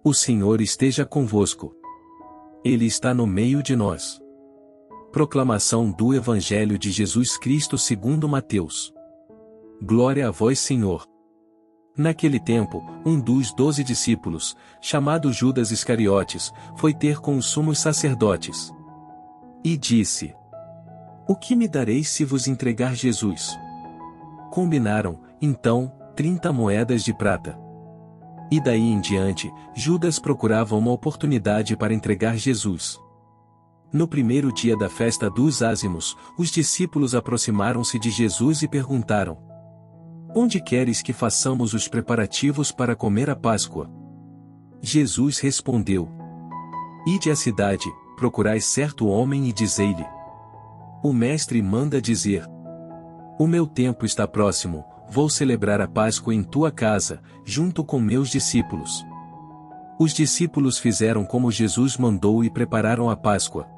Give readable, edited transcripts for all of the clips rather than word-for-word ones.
O Senhor esteja convosco. Ele está no meio de nós. Proclamação do Evangelho de Jesus Cristo segundo Mateus. Glória a vós, Senhor. Naquele tempo, um dos 12 discípulos, chamado Judas Iscariotes, foi ter com os sumos sacerdotes. E disse: O que me dareis se vos entregar Jesus? Combinaram, então, 30 moedas de prata. E daí em diante, Judas procurava uma oportunidade para entregar Jesus. No primeiro dia da festa dos ázimos, os discípulos aproximaram-se de Jesus e perguntaram: Onde queres que façamos os preparativos para comer a Páscoa? Jesus respondeu: Ide à cidade, procurai certo homem e dizei-lhe: O mestre manda dizer: O meu tempo está próximo, vou celebrar a Páscoa em tua casa, junto com meus discípulos. Os discípulos fizeram como Jesus mandou e prepararam a Páscoa.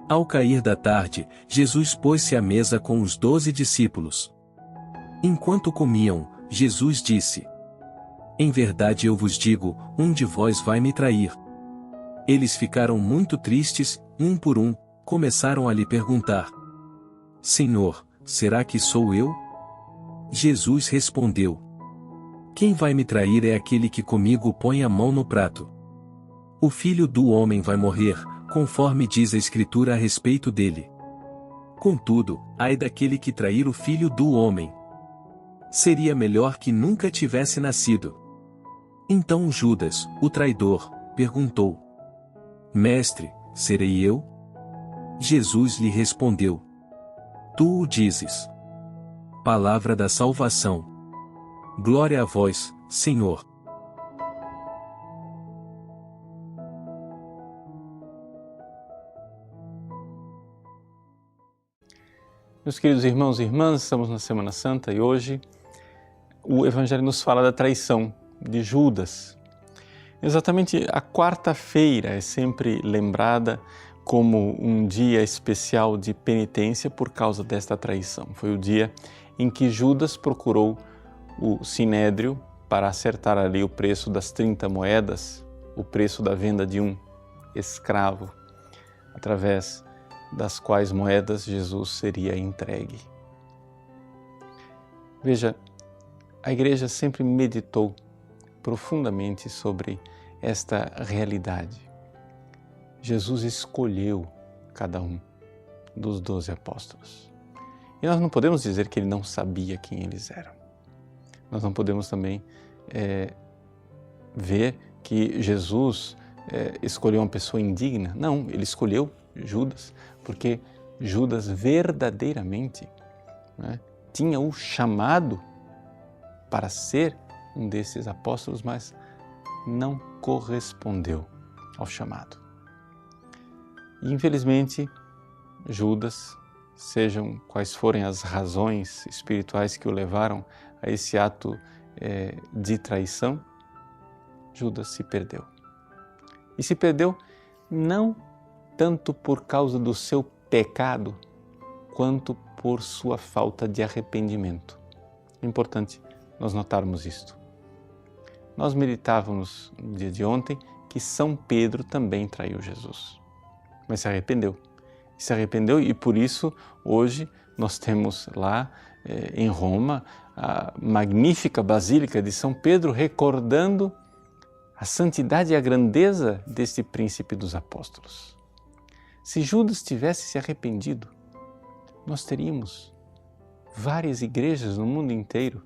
Ao cair da tarde, Jesus pôs-se à mesa com os 12 discípulos. Enquanto comiam, Jesus disse: Em verdade eu vos digo, um de vós vai me trair. Eles ficaram muito tristes, um por um, começaram a lhe perguntar: Senhor, será que sou eu? Jesus respondeu: Quem vai me trair é aquele que comigo põe a mão no prato. O Filho do Homem vai morrer, conforme diz a Escritura a respeito dele. Contudo, ai daquele que trair o Filho do Homem. Seria melhor que nunca tivesse nascido. Então Judas, o traidor, perguntou: Mestre, serei eu? Jesus lhe respondeu: Tu o dizes. Palavra da salvação. Glória a vós, Senhor. Meus queridos irmãos e irmãs, estamos na Semana Santa e hoje o Evangelho nos fala da traição de Judas. Exatamente a quarta-feira é sempre lembrada como um dia especial de penitência por causa desta traição. Foi o dia em que Judas procurou o Sinédrio para acertar ali o preço das 30 moedas, o preço da venda de um escravo, através das quais moedas Jesus seria entregue. Veja, a Igreja sempre meditou profundamente sobre esta realidade. Jesus escolheu cada um dos 12 apóstolos. E nós não podemos dizer que ele não sabia quem eles eram. Nós não podemos também ver que Jesus escolheu uma pessoa indigna. Não, ele escolheu Judas, porque Judas verdadeiramente tinha o chamado para ser um desses apóstolos, mas não correspondeu ao chamado. E infelizmente, Judas, sejam quais forem as razões espirituais que o levaram a esse ato de traição, Judas se perdeu. E se perdeu não tanto por causa do seu pecado, quanto por sua falta de arrependimento. É importante nós notarmos isto. Nós meditávamos no dia de ontem que São Pedro também traiu Jesus, mas se arrependeu. Se arrependeu e por isso hoje nós temos lá em Roma a magnífica Basílica de São Pedro recordando a santidade e a grandeza deste príncipe dos apóstolos. Se Judas tivesse se arrependido, nós teríamos várias igrejas no mundo inteiro.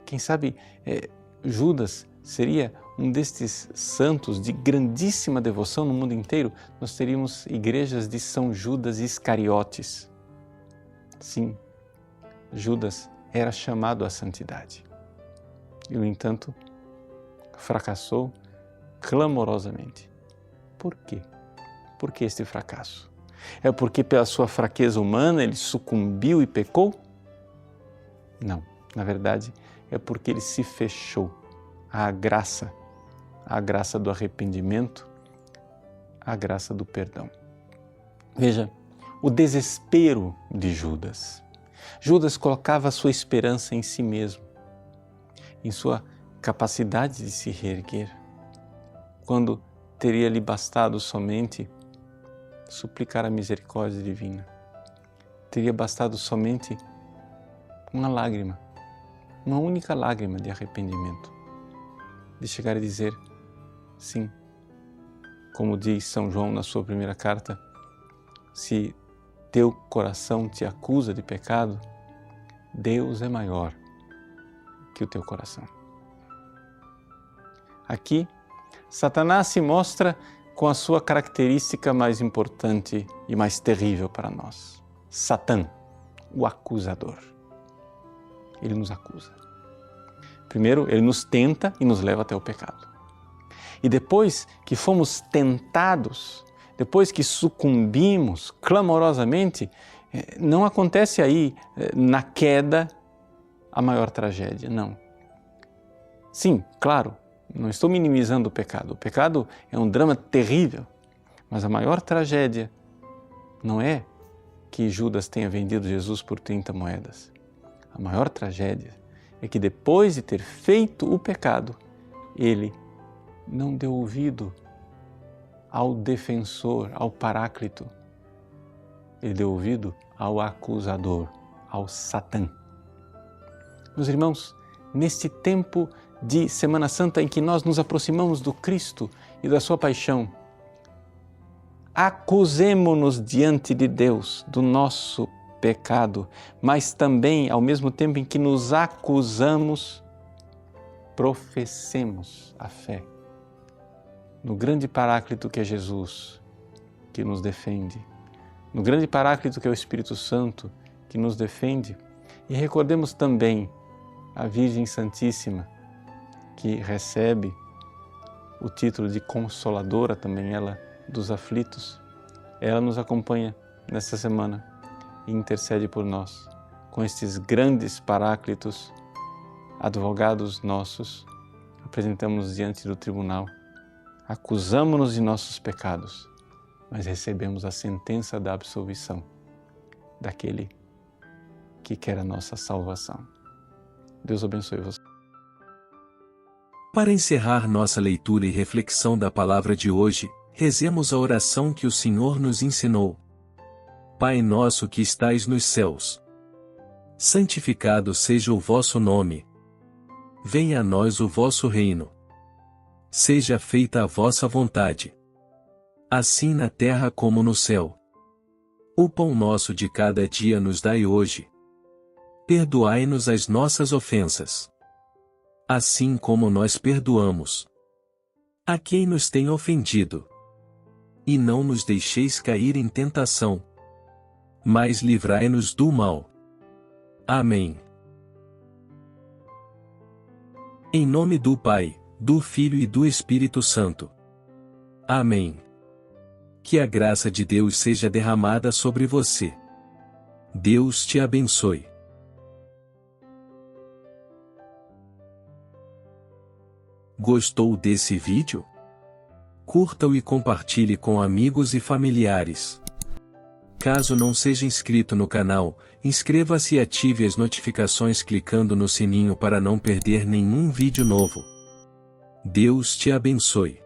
Quem sabe Judas seria um destes santos de grandíssima devoção no mundo inteiro. Nós teríamos igrejas de São Judas Iscariotes. Sim, Judas era chamado à santidade. E, no entanto, fracassou clamorosamente. Por quê? Por que este fracasso? É porque pela sua fraqueza humana ele sucumbiu e pecou? Não, na verdade é porque ele se fechou à graça do arrependimento, à graça do perdão. Veja, o desespero de Judas. Judas colocava a sua esperança em si mesmo, em sua capacidade de se reerguer. quando teria lhe bastado somente suplicar a misericórdia divina. Teria bastado somente uma lágrima, uma única lágrima de arrependimento, de chegar a dizer, sim, como diz São João na sua primeira carta, se teu coração te acusa de pecado, Deus é maior que o teu coração. Aqui, Satanás se mostra com a sua característica mais importante e mais terrível para nós. Satã, o acusador. Ele nos acusa. Primeiro, ele nos tenta e nos leva até o pecado. E depois que fomos tentados, depois que sucumbimos clamorosamente, não acontece aí na queda a maior tragédia, não. Sim, claro, não estou minimizando o pecado. O pecado é um drama terrível, mas a maior tragédia não é que Judas tenha vendido Jesus por 30 moedas. A maior tragédia é que depois de ter feito o pecado, ele não deu ouvido ao defensor, ao paráclito. Ele deu ouvido ao acusador, ao Satã. Meus irmãos, neste tempo de Semana Santa em que nós nos aproximamos do Cristo e da sua paixão, acusemo-nos diante de Deus do nosso pecado, mas também, ao mesmo tempo em que nos acusamos, professemos a fé no grande paráclito que é Jesus, que nos defende, no grande paráclito que é o Espírito Santo, que nos defende, e recordemos também a Virgem Santíssima, que recebe o título de Consoladora, também ela, dos aflitos. Ela nos acompanha nesta semana e intercede por nós. Com estes grandes paráclitos, advogados nossos, apresentamos diante do tribunal, acusamo-nos de nossos pecados, mas recebemos a sentença da absolvição daquele que quer a nossa salvação. Deus abençoe você. Para encerrar nossa leitura e reflexão da palavra de hoje, rezemos a oração que o Senhor nos ensinou. Pai nosso que estais nos céus, santificado seja o vosso nome. Venha a nós o vosso reino. Seja feita a vossa vontade, assim na terra como no céu. O pão nosso de cada dia nos dai hoje. Perdoai-nos as nossas ofensas, assim como nós perdoamos a quem nos tem ofendido. E não nos deixeis cair em tentação, mas livrai-nos do mal. Amém. Em nome do Pai, do Filho e do Espírito Santo. Amém. Que a graça de Deus seja derramada sobre você. Deus te abençoe. Gostou desse vídeo? Curta-o e compartilhe com amigos e familiares. Caso não seja inscrito no canal, inscreva-se e ative as notificações clicando no sininho para não perder nenhum vídeo novo. Deus te abençoe.